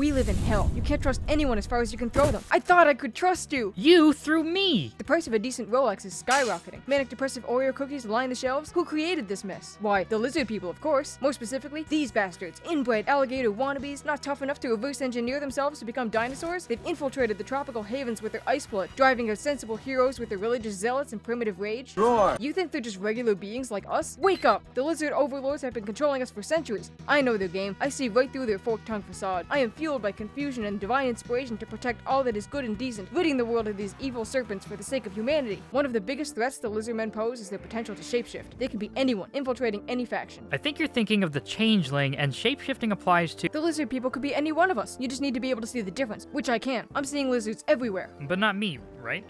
We live in hell. You can't trust anyone as far as you can throw them. I thought I could trust you. You threw me. The price of a decent Rolex is skyrocketing. Manic depressive Oreo cookies line the shelves. Who created this mess? Why, the lizard people, of course. More specifically, these bastards. Inbred alligator wannabes, not tough enough to reverse engineer themselves to become dinosaurs. They've infiltrated the tropical havens with their ice blood, driving out sensible heroes with their religious zealots and primitive rage. Roar! You think they're just regular beings like us? Wake up! The lizard overlords have been controlling us for centuries. I know their game. I see right through their forked-tongued facade. I am fueled by confusion and divine inspiration to protect all that is good and decent, ridding the world of these evil serpents for the sake of humanity. One of the biggest threats the Lizardmen pose is their potential to shapeshift. They can be anyone, infiltrating any faction. I think you're thinking of the changeling, and shapeshifting applies to... The lizard people could be any one of us. You just need to be able to see the difference, which I can. I'm seeing lizards everywhere. But not me, right?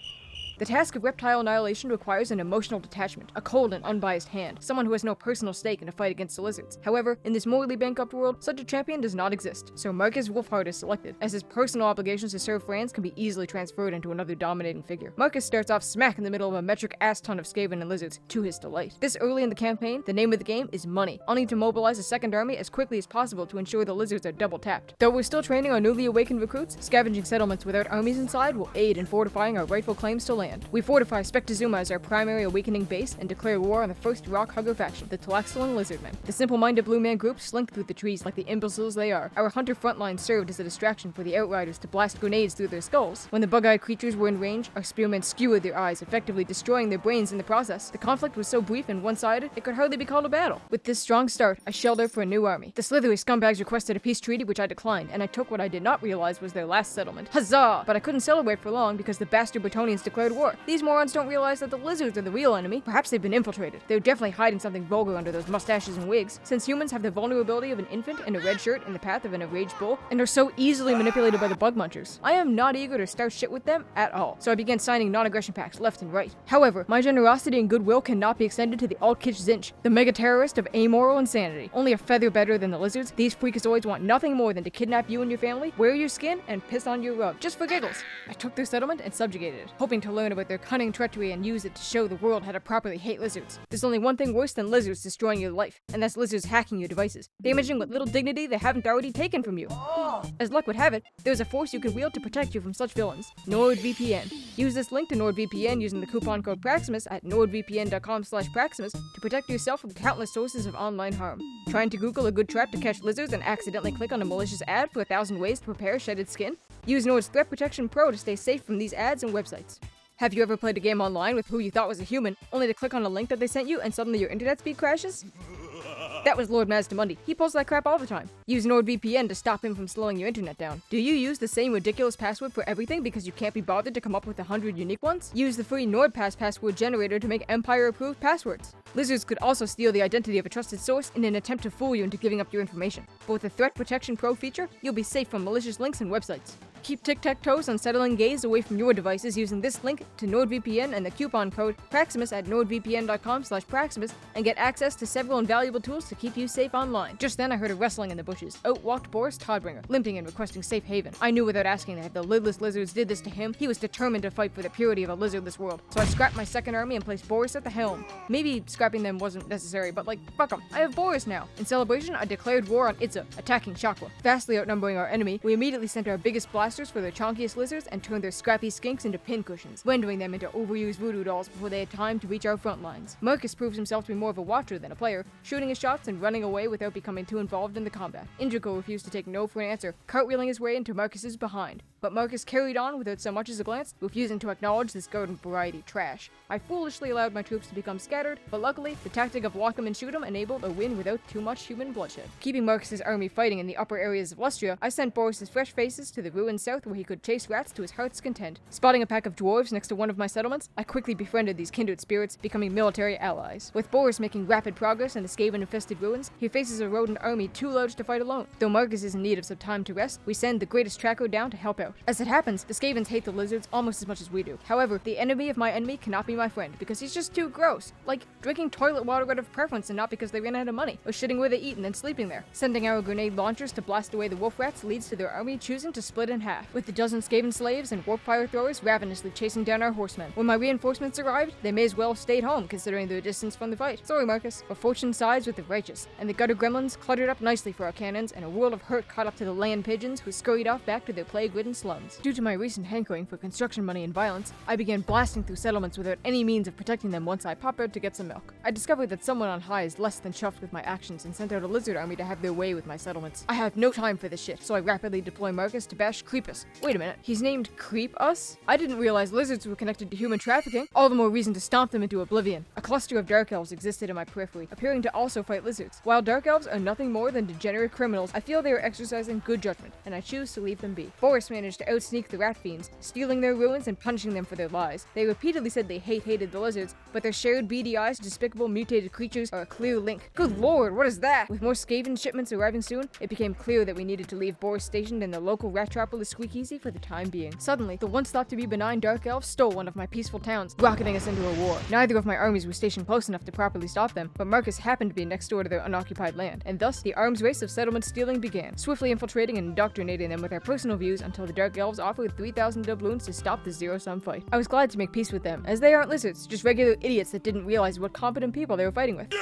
The task of reptile annihilation requires an emotional detachment, a cold and unbiased hand, someone who has no personal stake in a fight against the lizards. However, in this morally bankrupt world, such a champion does not exist, so Marcus Wolfhard is selected, as his personal obligations to serve France can be easily transferred into another dominating figure. Marcus starts off smack in the middle of a metric ass ton of Skaven and lizards, to his delight. This early in the campaign, the name of the game is money. I'll need to mobilize a second army as quickly as possible to ensure the lizards are double tapped. Though we're still training our newly awakened recruits, scavenging settlements without armies inside will aid in fortifying our rightful claims to land. We fortify Spectazuma as our primary awakening base and declare war on the first rock hugger faction, the Tlaxcalan Lizardmen. The simple-minded Blue Man group slink through the trees like the imbeciles they are. Our hunter front line served as a distraction for the Outriders to blast grenades through their skulls. When the bug-eyed creatures were in range, our spearmen skewered their eyes, effectively destroying their brains in the process. The conflict was so brief and one-sided, it could hardly be called a battle. With this strong start, I shelled out for a new army. The slithery scumbags requested a peace treaty, which I declined, and I took what I did not realize was their last settlement. Huzzah! But I couldn't celebrate for long because the bastard Bretonians declared war. These morons don't realize that the lizards are the real enemy. Perhaps they've been infiltrated. They're definitely hiding something vulgar under those mustaches and wigs, since humans have the vulnerability of an infant in a red shirt in the path of an enraged bull, and are so easily manipulated by the bug munchers. I am not eager to start shit with them at all, so I began signing non-aggression pacts left and right. However, my generosity and goodwill cannot be extended to the Alt-Kitsch Tzeentch, the mega-terrorist of amoral insanity. Only a feather better than the lizards, these freakazoids want nothing more than to kidnap you and your family, wear your skin, and piss on your rug, just for giggles. I took their settlement and subjugated it, hoping to learn about their cunning treachery and use it to show the world how to properly hate lizards. There's only one thing worse than lizards destroying your life, and that's lizards hacking your devices, damaging what little dignity they haven't already taken from you. As luck would have it, there's a force you can wield to protect you from such villains: NordVPN. Use this link to NordVPN using the coupon code Praximus at nordvpn.com/Praximus to protect yourself from countless sources of online harm. Trying to Google a good trap to catch lizards and accidentally click on a malicious ad for 1,000 ways to prepare shedded skin? Use Nord's Threat Protection Pro to stay safe from these ads and websites. Have you ever played a game online with who you thought was a human, only to click on a link that they sent you and suddenly your internet speed crashes? That was Lord Mazdamundi. He pulls that crap all the time. Use NordVPN to stop him from slowing your internet down. Do you use the same ridiculous password for everything because you can't be bothered to come up with 100 unique ones? Use the free NordPass password generator to make Empire-approved passwords. Lizards could also steal the identity of a trusted source in an attempt to fool you into giving up your information. But with the Threat Protection Pro feature, you'll be safe from malicious links and websites. Keep tic-tac-toes unsettling gaze away from your devices using this link to NordVPN and the coupon code Praximus at nordvpn.com/Praximus and get access to several invaluable tools to keep you safe online. Just then I heard a rustling in the bushes. Out walked Boris Todbringer, limping and requesting safe haven. I knew without asking that if the lidless lizards did this to him, he was determined to fight for the purity of a lizardless world. So I scrapped my second army and placed Boris at the helm. Maybe scrapping them wasn't necessary, but fuck them. I have Boris now. In celebration, I declared war on Itza, attacking Shakwa. Vastly outnumbering our enemy, we immediately sent our biggest blasters for their chonkiest lizards and turned their scrappy skinks into pincushions, rendering them into overused voodoo dolls before they had time to reach our front lines. Marcus proves himself to be more of a watcher than a player, shooting his shots and running away without becoming too involved in the combat. Indraco refused to take no for an answer, cartwheeling his way into Marcus's behind. But Marcus carried on without so much as a glance, refusing to acknowledge this garden variety trash. I foolishly allowed my troops to become scattered, but luckily, the tactic of lock 'em and shoot 'em enabled a win without too much human bloodshed. Keeping Marcus's army fighting in the upper areas of Lustria, I sent Boris's fresh faces to the ruined south where he could chase rats to his heart's content. Spotting a pack of dwarves next to one of my settlements, I quickly befriended these kindred spirits, becoming military allies. With Boris making rapid progress in the Skaven-infested ruins, he faces a rodent army too large to fight alone. Though Marcus is in need of some time to rest, we send the greatest tracker down to help out. As it happens, the Skavens hate the lizards almost as much as we do. However, the enemy of my enemy cannot be my friend, because he's just too gross. Like drinking toilet water out of preference and not because they ran out of money, or shitting where they eat and then sleeping there. Sending our grenade launchers to blast away the wolf rats leads to their army choosing to split in half. half, with a dozen Skaven slaves and warp fire throwers ravenously chasing down our horsemen. When my reinforcements arrived, they may as well have stayed home considering the distance from the fight. Sorry, Marcus, but fortune sides with the righteous, and the gutter gremlins cluttered up nicely for our cannons, and a world of hurt caught up to the land pigeons who scurried off back to their plague-ridden slums. Due to my recent hankering for construction money and violence, I began blasting through settlements without any means of protecting them once I pop out to get some milk. I discovered that someone on high is less than chuffed with my actions and sent out a lizard army to have their way with my settlements. I have no time for this shit, so I rapidly deploy Marcus to bash Creepus. Wait a minute, he's named Creep Us? I didn't realize lizards were connected to human trafficking. All the more reason to stomp them into oblivion. A cluster of dark elves existed in my periphery, appearing to also fight lizards. While dark elves are nothing more than degenerate criminals, I feel they are exercising good judgment, and I choose to leave them be. Boris managed to outsneak the rat fiends, stealing their ruins and punishing them for their lies. They repeatedly said they hated the lizards, but their shared beady eyes, despicable mutated creatures, are a clear link. Good lord, what is that? With more Skaven shipments arriving soon, it became clear that we needed to leave Boris stationed in the local rat-tropolis Squeakeasy for the time being. Suddenly, the once thought to be benign dark elves stole one of my peaceful towns, rocketing us into a war. Neither of my armies were stationed close enough to properly stop them, but Marcus happened to be next door to their unoccupied land, and thus the arms race of settlement stealing began, swiftly infiltrating and indoctrinating them with our personal views until the dark elves offered 3,000 doubloons to stop the zero-sum fight. I was glad to make peace with them, as they aren't lizards, just regular idiots that didn't realize what competent people they were fighting with.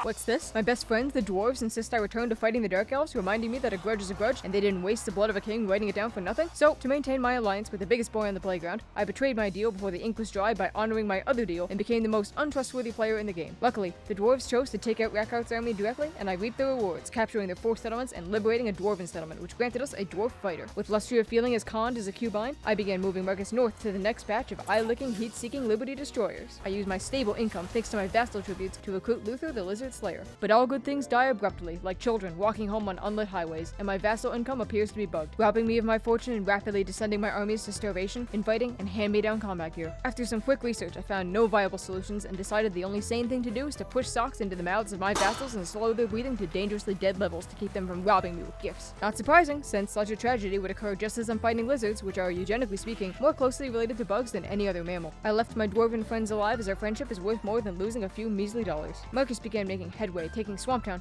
What's this? My best friends, the dwarves, insist I return to fighting the dark elves, reminding me that a grudge is a grudge, and they didn't waste the blood of a king writing it down for nothing. So, to maintain my alliance with the biggest boy on the playground, I betrayed my deal before the ink was dry by honoring my other deal and became the most untrustworthy player in the game. Luckily, the dwarves chose to take out Rakhart's army directly, and I reaped the rewards, capturing their 4 settlements and liberating a dwarven settlement, which granted us a dwarf fighter. With Lustria feeling as conned as a Cubine, I began moving Marcus north to the next batch of eye-licking, heat-seeking Liberty destroyers. I used my stable income, thanks to my Vassal tributes, to recruit Luther the Lizard Slayer. But all good things die abruptly, like children walking home on unlit highways, and my Vassal income appears to be bugged, robbing me of my fortune and rapidly descending my armies to starvation, infighting, and hand-me-down combat gear. After some quick research, I found no viable solutions and decided the only sane thing to do is to push socks into the mouths of my vassals and slow their breathing to dangerously dead levels to keep them from robbing me with gifts. Not surprising, since such a tragedy would occur just as I'm fighting lizards, which are, eugenically speaking, more closely related to bugs than any other mammal. I left my dwarven friends alive as our friendship is worth more than losing a few measly dollars. Marcus began making headway, taking Swamptown.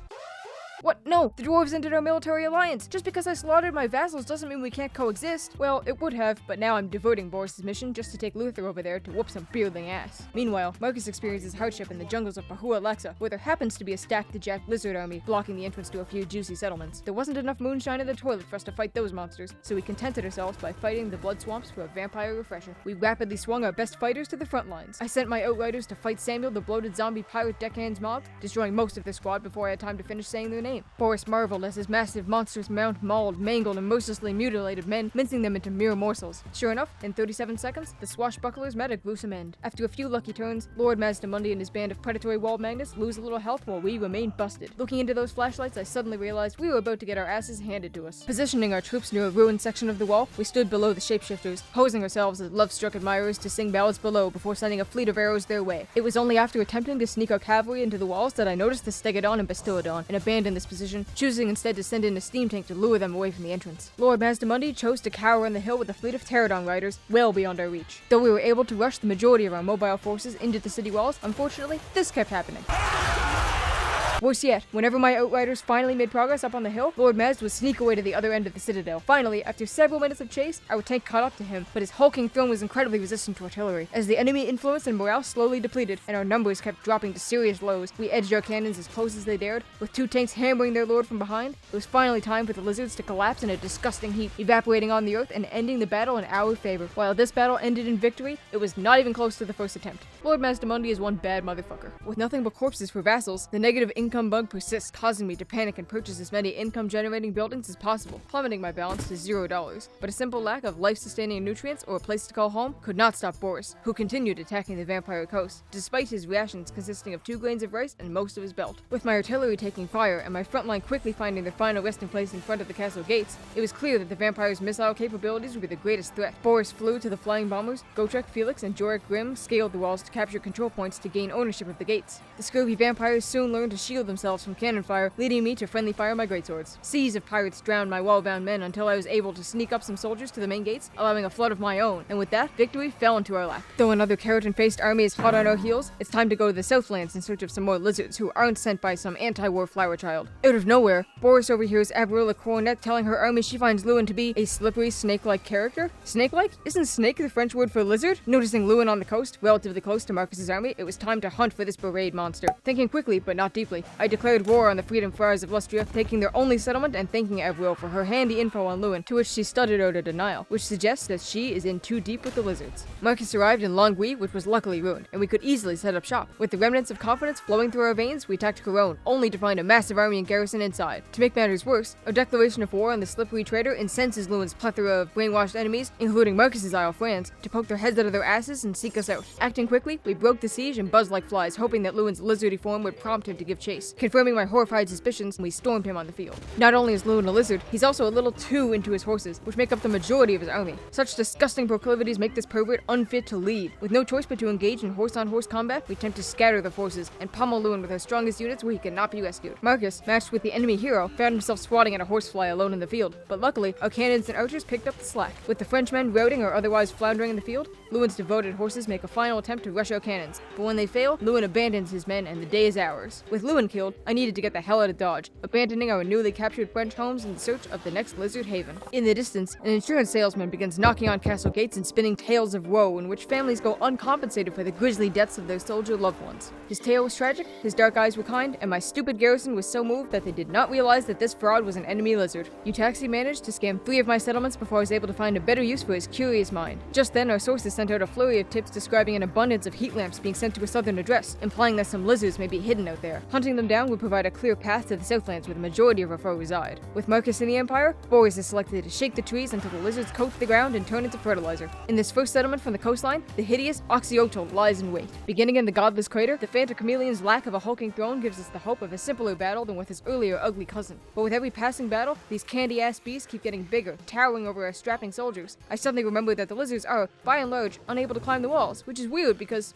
What? No! The dwarves ended our military alliance! Just because I slaughtered my vassals doesn't mean we can't coexist. Well, it would have, but now I'm diverting Boris's mission just to take Luther over there to whoop some beardling ass. Meanwhile, Marcus experiences hardship in the jungles of Pahua Lexa, where there happens to be a stacked deject lizard army blocking the entrance to a few juicy settlements. There wasn't enough moonshine in the toilet for us to fight those monsters, so we contented ourselves by fighting the blood swamps for a vampire refresher. We rapidly swung our best fighters to the front lines. I sent my outriders to fight Samuel the bloated zombie pirate deckhand's mob, destroying most of their squad before I had time to finish saying their name. Boris marveled as his massive monstrous mount mauled, mangled, and mercilessly mutilated men, mincing them into mere morsels. Sure enough, in 37 seconds, the swashbucklers met a gruesome end. After a few lucky turns, Lord Mazdamundi and his band of predatory wall magnets lose a little health while we remain busted. Looking into those flashlights, I suddenly realized we were about to get our asses handed to us. Positioning our troops near a ruined section of the wall, we stood below the shapeshifters, posing ourselves as love-struck admirers to sing ballads below before sending a fleet of arrows their way. It was only after attempting to sneak our cavalry into the walls that I noticed the Stegodon and Bastiladon, and abandoned this position, choosing instead to send in a steam tank to lure them away from the entrance. Lord Mazdamundi chose to cower on the hill with a fleet of Pterodon riders well beyond our reach. Though we were able to rush the majority of our mobile forces into the city walls, unfortunately, this kept happening. Worse yet, whenever my outriders finally made progress up on the hill, Lord Mazd would sneak away to the other end of the citadel. Finally, after several minutes of chase, our tank caught up to him, but his hulking throne was incredibly resistant to artillery. As the enemy influence and morale slowly depleted, and our numbers kept dropping to serious lows, we edged our cannons as close as they dared, with 2 tanks hammering their lord from behind. It was finally time for the lizards to collapse in a disgusting heap, evaporating on the earth and ending the battle in our favor. While this battle ended in victory, it was not even close to the first attempt. Lord Mazdamundi is one bad motherfucker. With nothing but corpses for vassals, the negative income bug persists, causing me to panic and purchase as many income-generating buildings as possible, plummeting my balance to $0. But a simple lack of life-sustaining nutrients or a place to call home could not stop Boris, who continued attacking the vampire coast, despite his rations consisting of 2 grains of rice and most of his belt. With my artillery taking fire and my front line quickly finding their final resting place in front of the castle gates, it was clear that the vampire's missile capabilities would be the greatest threat. Boris flew to the flying bombers. Gotrek, Felix, and Jorik Grimm scaled the walls to capture control points to gain ownership of the gates. The scurvy vampires soon learned to shield shield themselves from cannon fire, leading me to friendly fire my greatswords. Seas of pirates drowned my wall-bound men until I was able to sneak up some soldiers to the main gates, allowing a flood of my own, and with that, victory fell into our lap. Though another keratin-faced army is hot on our heels, it's time to go to the Southlands in search of some more lizards who aren't sent by some anti-war flower child. Out of nowhere, Boris overhears Abrilla Coronet telling her army she finds Luan to be a slippery, snake-like character. Snake-like? Isn't snake the French word for lizard? Noticing Luan on the coast, relatively close to Marcus's army, it was time to hunt for this berate monster. Thinking quickly, but not deeply, I declared war on the Freedom Friars of Lustria, taking their only settlement and thanking Avril for her handy info on Luan, to which she stuttered out a denial, which suggests that she is in too deep with the lizards. Marcus arrived in Longwy, which was luckily ruined, and we could easily set up shop. With the remnants of confidence flowing through our veins, we attacked Corone, only to find a massive army and garrison inside. To make matters worse, our declaration of war on the slippery trader incenses Luan's plethora of brainwashed enemies, including Marcus's Isle Franz, to poke their heads out of their asses and seek us out. Acting quickly, we broke the siege and buzzed like flies, hoping that Luan's lizardy form would prompt him to give chase. Confirming my horrified suspicions, we stormed him on the field. Not only is Luan a lizard, he's also a little too into his horses, which make up the majority of his army. Such disgusting proclivities make this pervert unfit to lead. With no choice but to engage in horse-on-horse combat, we attempt to scatter the forces and pummel Luan with our strongest units where he cannot be rescued. Marcus, matched with the enemy hero, found himself swatting at a horsefly alone in the field, but luckily, our cannons and archers picked up the slack. With the Frenchmen routing or otherwise floundering in the field, Luan's devoted horses make a final attempt to rush our cannons, but when they fail, Luan abandons his men and the day is ours. With Luan killed, I needed to get the hell out of Dodge, abandoning our newly captured French homes in search of the next lizard haven. In the distance, an insurance salesman begins knocking on castle gates and spinning tales of woe in which families go uncompensated for the grisly deaths of their soldier loved ones. His tale was tragic, his dark eyes were kind, and my stupid garrison was so moved that they did not realize that this fraud was an enemy lizard. Utaxi managed to scam 3 of my settlements before I was able to find a better use for his curious mind. Just then, our sources sent out a flurry of tips describing an abundance of heat lamps being sent to a southern address, implying that some lizards may be hidden out there. Hunting them down would provide a clear path to the Southlands where the majority of our foe reside. With Marcus in the Empire, Boris is selected to shake the trees until the lizards coat the ground and turn into fertilizer. In this first settlement from the coastline, the hideous Oxyotl lies in wait. Beginning in the godless crater, the Phantom Chameleon's lack of a hulking throne gives us the hope of a simpler battle than with his earlier ugly cousin. But with every passing battle, these candy-ass beasts keep getting bigger, towering over our strapping soldiers. I suddenly remember that the lizards are, by and large, unable to climb the walls, which is weird because...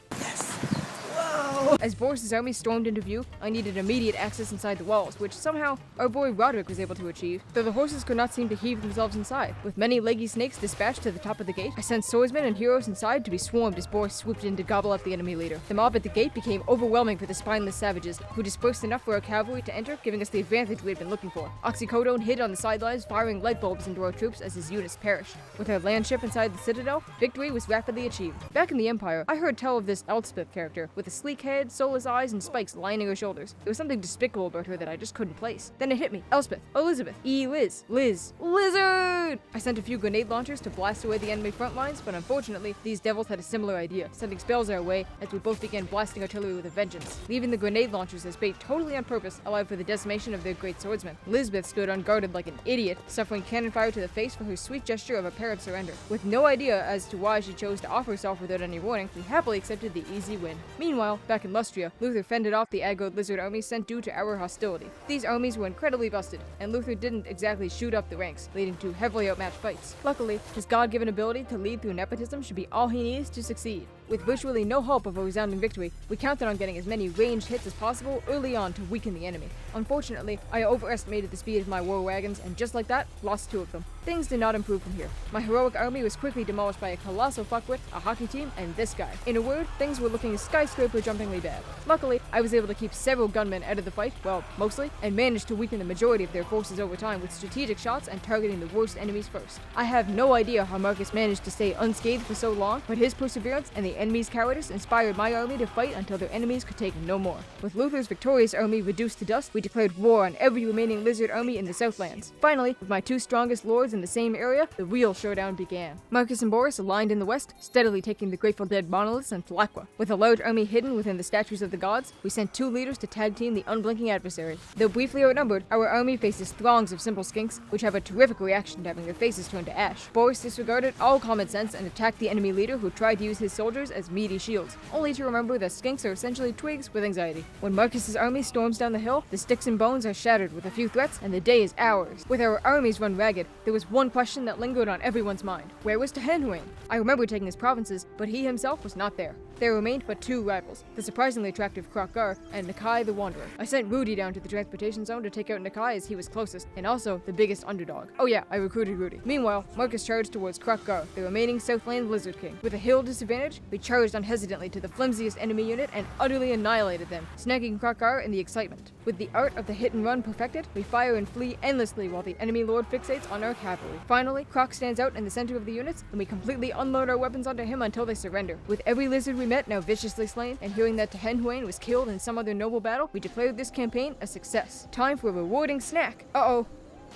As Boris's army stormed into view, I needed immediate access inside the walls, which somehow our boy Roderick was able to achieve, though the horses could not seem to heave themselves inside. With many leggy snakes dispatched to the top of the gate, I sent swordsmen and heroes inside to be swarmed as Boris swooped in to gobble up the enemy leader. The mob at the gate became overwhelming for the spineless savages, who dispersed enough for our cavalry to enter, giving us the advantage we had been looking for. Oxycodone hid on the sidelines, firing light bulbs into our troops as his units perished. With our landship inside the citadel, victory was rapidly achieved. Back in the Empire, I heard tell of this Elspeth character, with a sleek head, soulless eyes, and spikes lining her shoulders. There was something despicable about her that I just couldn't place. Then it hit me. Elspeth. Elizabeth. Liz. Lizard! I sent a few grenade launchers to blast away the enemy front lines, but unfortunately, these devils had a similar idea, sending spells our way as we both began blasting artillery with a vengeance. Leaving the grenade launchers as bait totally on purpose allowed for the decimation of their great swordsmen. Elizabeth stood unguarded like an idiot, suffering cannon fire to the face for her sweet gesture of apparent surrender. With no idea as to why she chose to offer herself without any warning, we happily accepted the easy win. Meanwhile, back in Lustria, Luther fended off the aggroed lizard army sent due to our hostility. These armies were incredibly busted, and Luther didn't exactly shoot up the ranks, leading to heavily outmatched fights. Luckily, his God-given ability to lead through nepotism should be all he needs to succeed. With virtually no hope of a resounding victory, we counted on getting as many ranged hits as possible early on to weaken the enemy. Unfortunately, I overestimated the speed of my war wagons, and just like that, lost 2 of them. Things did not improve from here. My heroic army was quickly demolished by a colossal fuckwit, a hockey team, and this guy. In a word, things were looking skyscraper-jumpingly bad. Luckily, I was able to keep several gunmen out of the fight, well, mostly, and managed to weaken the majority of their forces over time with strategic shots and targeting the worst enemies first. I have no idea how Marcus managed to stay unscathed for so long, but his perseverance and the enemy's cowardice inspired my army to fight until their enemies could take no more. With Luther's victorious army reduced to dust, we declared war on every remaining lizard army in the Southlands. Finally, with my 2 strongest lords in the same area, the real showdown began. Marcus and Boris aligned in the west, steadily taking the Grateful Dead monoliths and Thalaqua. With a large army hidden within the statues of the gods, we sent 2 leaders to tag team the unblinking adversary. Though briefly outnumbered, our army faces throngs of simple skinks, which have a terrific reaction to having their faces turned to ash. Boris disregarded all common sense and attacked the enemy leader, who tried to use his soldiers as meaty shields, only to remember that skinks are essentially twigs with anxiety. When Marcus's army storms down the hill, the sticks and bones are shattered with a few threats, and the day is ours. With our armies run ragged, there was one question that lingered on everyone's mind. Where was Tehenhuin? I remember taking his provinces, but he himself was not there. There remained but 2 rivals, the surprisingly attractive Kroq-Gar and Nakai the Wanderer. I sent Rudy down to the transportation zone to take out Nakai as he was closest, and also the biggest underdog. Oh yeah, I recruited Rudy. Meanwhile, Marcus charged towards Kroq-Gar, the remaining Southland Lizard King. With a hill disadvantage, we charged unhesitantly to the flimsiest enemy unit and utterly annihilated them, snagging Kroq-Gar in the excitement. With the art of the hit and run perfected, we fire and flee endlessly while the enemy lord fixates on our cavalry. Finally, Kroq stands out in the center of the units, and we completely unload our weapons onto him until they surrender. With every lizard we met now viciously slain, and hearing that Tehen Huane was killed in some other noble battle, we declared this campaign a success. Time for a rewarding snack. Uh-oh.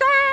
Ah!